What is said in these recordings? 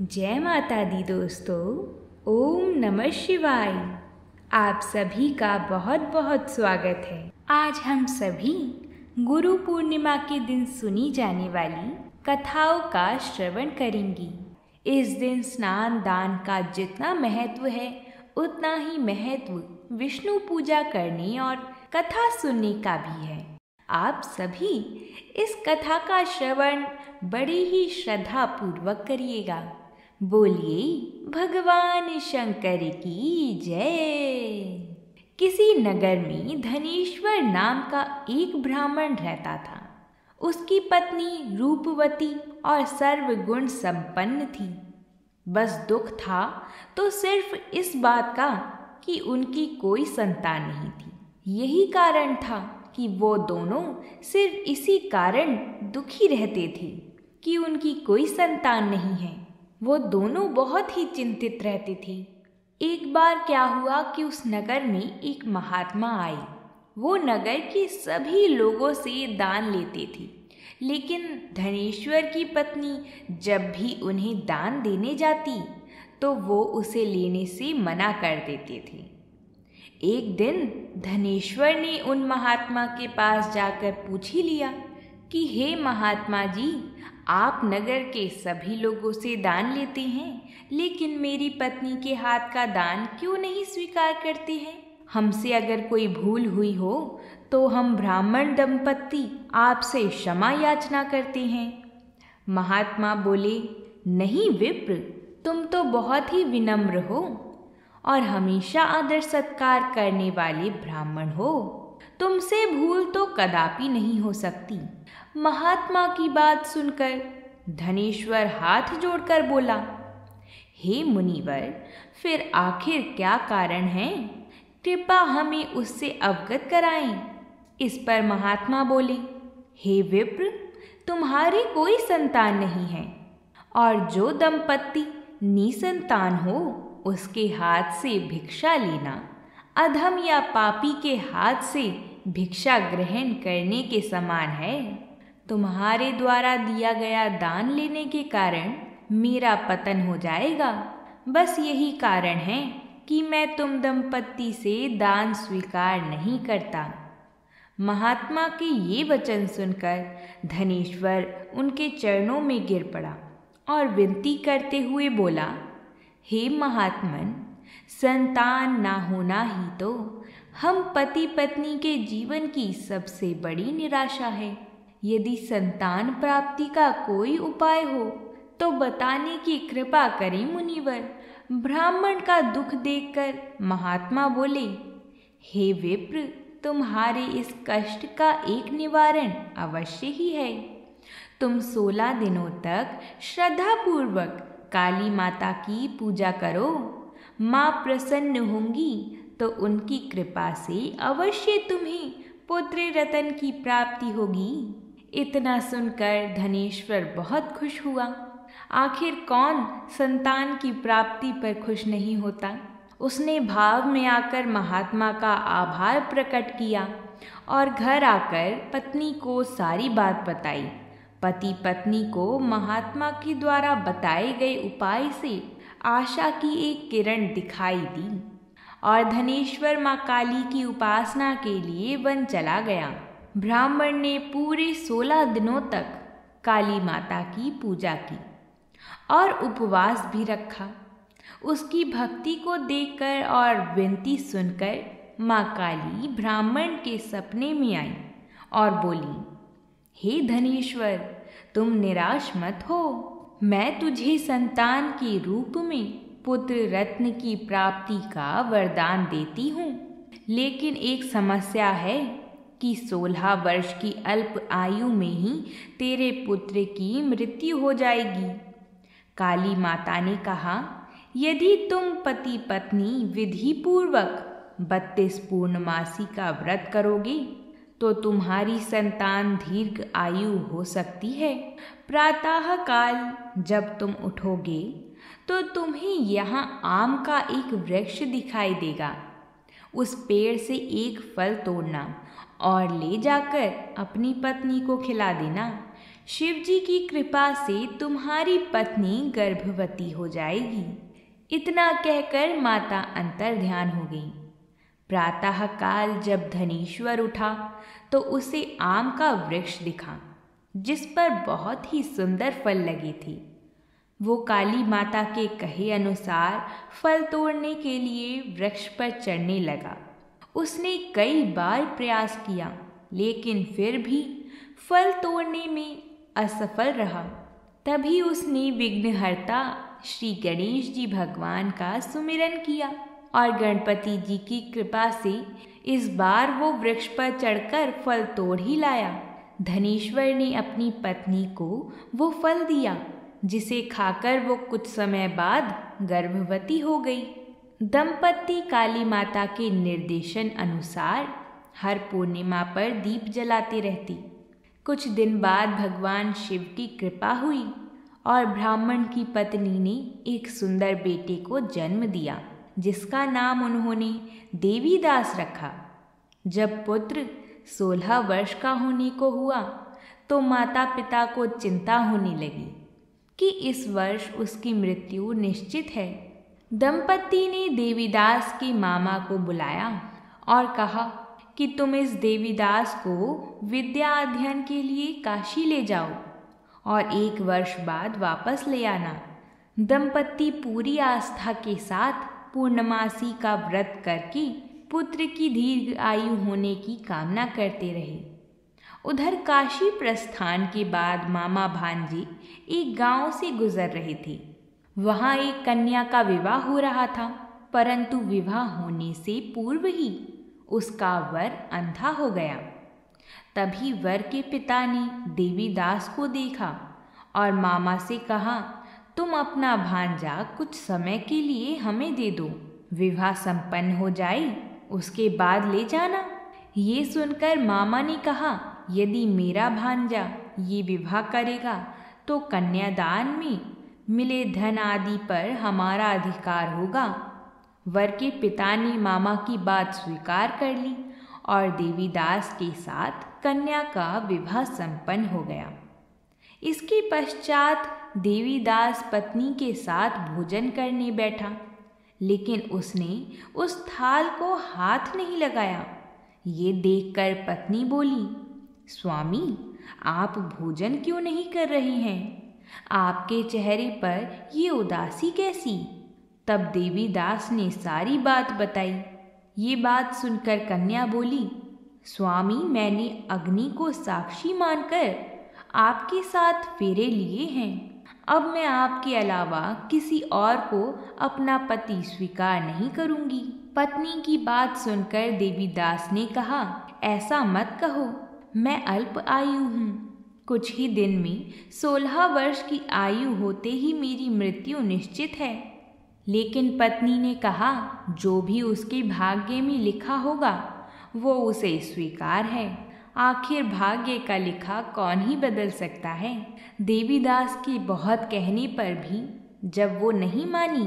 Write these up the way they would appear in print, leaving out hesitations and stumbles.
जय माता दी दोस्तों। ओम नमः शिवाय। आप सभी का बहुत बहुत स्वागत है। आज हम सभी गुरु पूर्णिमा के दिन सुनी जाने वाली कथाओं का श्रवण करेंगे। इस दिन स्नान दान का जितना महत्व है उतना ही महत्व विष्णु पूजा करने और कथा सुनने का भी है। आप सभी इस कथा का श्रवण बड़े ही श्रद्धा पूर्वक करिएगा। बोलिए भगवान शंकर की जय। किसी नगर में धनेश्वर नाम का एक ब्राह्मण रहता था। उसकी पत्नी रूपवती और सर्वगुण संपन्न थी। बस दुख था तो सिर्फ इस बात का कि उनकी कोई संतान नहीं थी। यही कारण था कि वो दोनों सिर्फ इसी कारण दुखी रहते थे कि उनकी कोई संतान नहीं है। वो दोनों बहुत ही चिंतित रहते थे। एक बार क्या हुआ कि उस नगर में एक महात्मा आए। वो नगर के सभी लोगों से दान लेते थे, लेकिन धनेश्वर की पत्नी जब भी उन्हें दान देने जाती तो वो उसे लेने से मना कर देते थे। एक दिन धनेश्वर ने उन महात्मा के पास जाकर पूछ ही लिया कि हे महात्मा जी, आप नगर के सभी लोगों से दान लेते हैं, लेकिन मेरी पत्नी के हाथ का दान क्यों नहीं स्वीकार करते हैं? हमसे अगर कोई भूल हुई हो तो हम ब्राह्मण दंपत्ति आपसे क्षमा याचना करते हैं। महात्मा बोले, नहीं विप्र, तुम तो बहुत ही विनम्र हो और हमेशा आदर सत्कार करने वाले ब्राह्मण हो। तुमसे भूल तो कदापि नहीं हो सकती। महात्मा की बात सुनकर धनेश्वर हाथ जोड़कर बोला, हे मुनिवर, फिर आखिर क्या कारण है? कृपा हमें उससे अवगत कराएं। इस पर महात्मा बोले, हे विप्र, तुम्हारी कोई संतान नहीं है और जो दंपत्ति निसंतान हो उसके हाथ से भिक्षा लेना अधम या पापी के हाथ से भिक्षा ग्रहण करने के समान है। तुम्हारे द्वारा दिया गया दान लेने के कारण मेरा पतन हो जाएगा। बस यही कारण है कि मैं तुम दंपत्ति से दान स्वीकार नहीं करता। महात्मा के ये वचन सुनकर धनेश्वर उनके चरणों में गिर पड़ा और विनती करते हुए बोला, हे महात्मन, संतान ना होना ही तो हम पति पत्नी के जीवन की सबसे बड़ी निराशा है। यदि संतान प्राप्ति का कोई उपाय हो तो बताने की कृपा करें मुनिवर। ब्राह्मण का दुख देखकर महात्मा बोले, हे विप्र, तुम्हारे इस कष्ट का एक निवारण अवश्य ही है। तुम 16 दिनों तक श्रद्धापूर्वक काली माता की पूजा करो। माँ प्रसन्न होंगी तो उनकी कृपा से अवश्य तुम्हें पुत्र रतन की प्राप्ति होगी। इतना सुनकर धनेश्वर बहुत खुश हुआ। आखिर कौन संतान की प्राप्ति पर खुश नहीं होता। उसने भाव में आकर महात्मा का आभार प्रकट किया और घर आकर पत्नी को सारी बात बताई। पति पत्नी को महात्मा के द्वारा बताए गए उपाय से आशा की एक किरण दिखाई दी और धनेश्वर माँ काली की उपासना के लिए वन चला गया। ब्राह्मण ने पूरे 16 दिनों तक काली माता की पूजा की और उपवास भी रखा। उसकी भक्ति को देखकर और विनती सुनकर माँ काली ब्राह्मण के सपने में आई और बोली, हे धनेश्वर, तुम निराश मत हो। मैं तुझे संतान के रूप में पुत्र रत्न की प्राप्ति का वरदान देती हूँ, लेकिन एक समस्या है कि 16 वर्ष की अल्प आयु में ही तेरे पुत्र की मृत्यु हो जाएगी। काली माता ने कहा, यदि तुम पति पत्नी विधि पूर्वक 32 पूर्णमासी का व्रत करोगे तो तुम्हारी संतान दीर्घ आयु हो सकती है। प्रातः काल जब तुम उठोगे तो तुम्हें यहाँ आम का एक वृक्ष दिखाई देगा। उस पेड़ से एक फल तोड़ना और ले जाकर अपनी पत्नी को खिला देना। शिव जी की कृपा से तुम्हारी पत्नी गर्भवती हो जाएगी। इतना कहकर माता अंतर्ध्यान हो गई। प्रातःकाल जब धनेश्वर उठा तो उसे आम का वृक्ष दिखा जिस पर बहुत ही सुंदर फल लगे थे। वो काली माता के कहे अनुसार फल तोड़ने के लिए वृक्ष पर चढ़ने लगा। उसने कई बार प्रयास किया लेकिन फिर भी फल तोड़ने में असफल रहा। तभी उसने विघ्नहर्ता श्री गणेश जी भगवान का सुमिरन किया और गणपति जी की कृपा से इस बार वो वृक्ष पर चढ़कर फल तोड़ ही लाया। धनेश्वर ने अपनी पत्नी को वो फल दिया जिसे खाकर वो कुछ समय बाद गर्भवती हो गई। दंपत्ति काली माता के निर्देशन अनुसार हर पूर्णिमा पर दीप जलाते रहती। कुछ दिन बाद भगवान शिव की कृपा हुई और ब्राह्मण की पत्नी ने एक सुंदर बेटे को जन्म दिया जिसका नाम उन्होंने देवीदास रखा। जब पुत्र 16 वर्ष का होने को हुआ तो माता पिता को चिंता होने लगी कि इस वर्ष उसकी मृत्यु निश्चित है। दंपत्ति ने देवीदास के मामा को बुलाया और कहा कि तुम इस देवीदास को विद्या अध्ययन के लिए काशी ले जाओ और 1 वर्ष बाद वापस ले आना। दंपत्ति पूरी आस्था के साथ पूर्णमासी का व्रत करके पुत्र की दीर्घ आयु होने की कामना करते रहे। उधर काशी प्रस्थान के बाद मामा भांजे एक गांव से गुजर रहे थे। वहां एक कन्या का विवाह हो रहा था, परंतु विवाह होने से पूर्व ही उसका वर अंधा हो गया। तभी वर के पिता ने देवीदास को देखा और मामा से कहा, तुम अपना भांजा कुछ समय के लिए हमें दे दो, विवाह संपन्न हो जाए उसके बाद ले जाना। ये सुनकर मामा ने कहा, यदि मेरा भांजा ये विवाह करेगा तो कन्यादान में मिले धन आदि पर हमारा अधिकार होगा। वर के पिता ने मामा की बात स्वीकार कर ली और देवीदास के साथ कन्या का विवाह संपन्न हो गया। इसके पश्चात देवीदास पत्नी के साथ भोजन करने बैठा, लेकिन उसने उस थाल को हाथ नहीं लगाया। ये देखकर पत्नी बोली, स्वामी आप भोजन क्यों नहीं कर रहे हैं? आपके चेहरे पर ये उदासी कैसी? तब देवीदास ने सारी बात बताई। ये बात सुनकर कन्या बोली, स्वामी मैंने अग्नि को साक्षी मानकर आपके साथ फेरे लिए हैं। अब मैं आपके अलावा किसी और को अपना पति स्वीकार नहीं करूंगी। पत्नी की बात सुनकर देवीदास ने कहा, ऐसा मत कहो, मैं अल्प आयु हूँ। कुछ ही दिन में 16 वर्ष की आयु होते ही मेरी मृत्यु निश्चित है। लेकिन पत्नी ने कहा, जो भी उसके भाग्य में लिखा होगा वो उसे स्वीकार है। आखिर भाग्य का लिखा कौन ही बदल सकता है। देवीदास के बहुत कहने पर भी जब वो नहीं मानी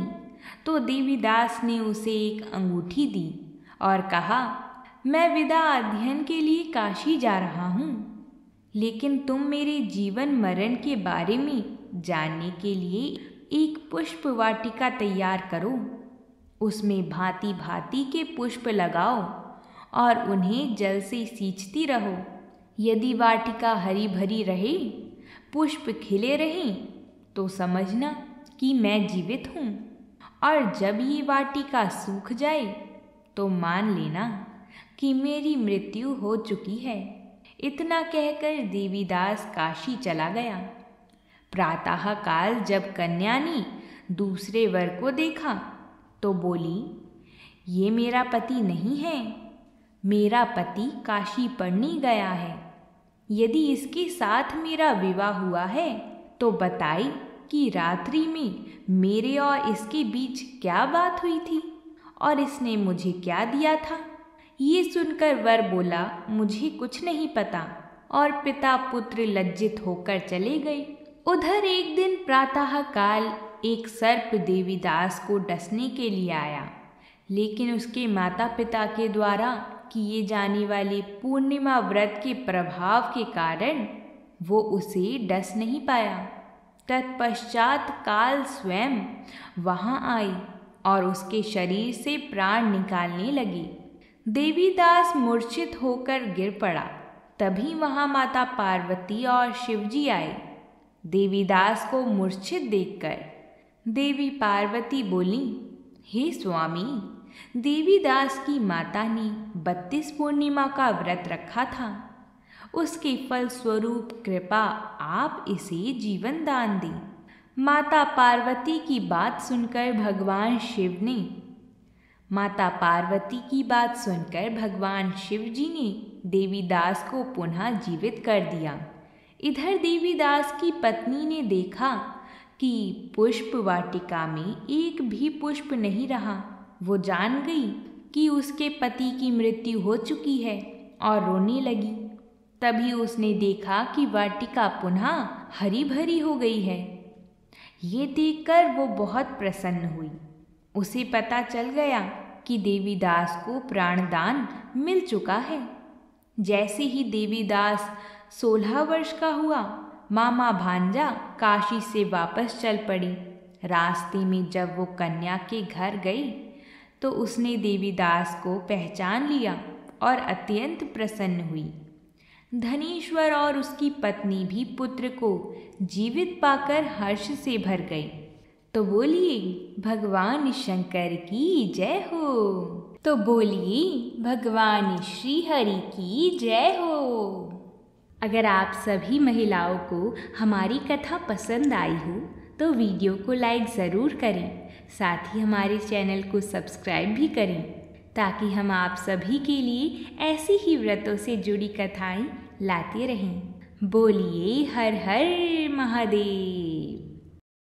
तो देवीदास ने उसे एक अंगूठी दी और कहा, मैं विद्या अध्ययन के लिए काशी जा रहा हूँ, लेकिन तुम मेरे जीवन मरण के बारे में जानने के लिए एक पुष्प वाटिका तैयार करो। उसमें भांति भांति के पुष्प लगाओ और उन्हें जल से सींचती रहो। यदि वाटिका हरी भरी रहे, पुष्प खिले रहें, तो समझना कि मैं जीवित हूँ, और जब ये वाटिका सूख जाए तो मान लेना कि मेरी मृत्यु हो चुकी है। इतना कहकर देवीदास काशी चला गया। प्रातःकाल जब कन्या ने दूसरे वर को देखा तो बोली, ये मेरा पति नहीं है, मेरा पति काशी पढ़ने गया है। यदि इसके साथ मेरा विवाह हुआ है तो बताई कि रात्रि में मेरे और इसके बीच क्या बात हुई थी और इसने मुझे क्या दिया था। ये सुनकर वर बोला, मुझे कुछ नहीं पता, और पिता पुत्र लज्जित होकर चले गए। उधर एक दिन प्रातःकाल एक सर्प देवीदास को डसने के लिए आया, लेकिन उसके माता पिता के द्वारा किए जाने वाले पूर्णिमा व्रत के प्रभाव के कारण वो उसे डस नहीं पाया। तत्पश्चात काल स्वयं वहां आई और उसके शरीर से प्राण निकालने लगी। देवीदास मूर्छित होकर गिर पड़ा। तभी वहां माता पार्वती और शिवजी आए। देवीदास को मूर्छित देखकर देवी पार्वती बोली, हे स्वामी, देवीदास की माता ने 32 पूर्णिमा का व्रत रखा था। उसके फल स्वरूप कृपा आप इसे जीवन दान दें। माता पार्वती की बात सुनकर भगवान शिव जी ने देवीदास को पुनः जीवित कर दिया। इधर देवीदास की पत्नी ने देखा कि पुष्प वाटिका में एक भी पुष्प नहीं रहा। वो जान गई कि उसके पति की मृत्यु हो चुकी है और रोने लगी। तभी उसने देखा कि वाटिका पुनः हरी भरी हो गई है। ये देखकर वो बहुत प्रसन्न हुई। उसे पता चल गया कि देवीदास को प्राणदान मिल चुका है। जैसे ही देवीदास 16 वर्ष का हुआ, मामा भांजा काशी से वापस चल पड़ी। रास्ते में जब वो कन्या के घर गई तो उसने देवीदास को पहचान लिया और अत्यंत प्रसन्न हुई। धनेश्वर और उसकी पत्नी भी पुत्र को जीवित पाकर हर्ष से भर गई। तो बोलिए भगवान शंकर की जय हो। तो बोलिए भगवान श्री हरि की जय हो। अगर आप सभी महिलाओं को हमारी कथा पसंद आई हो तो वीडियो को लाइक ज़रूर करें। साथ ही हमारे चैनल को सब्सक्राइब भी करें ताकि हम आप सभी के लिए ऐसी ही व्रतों से जुड़ी कथाएं लाते रहें। बोलिए हर हर महादेव।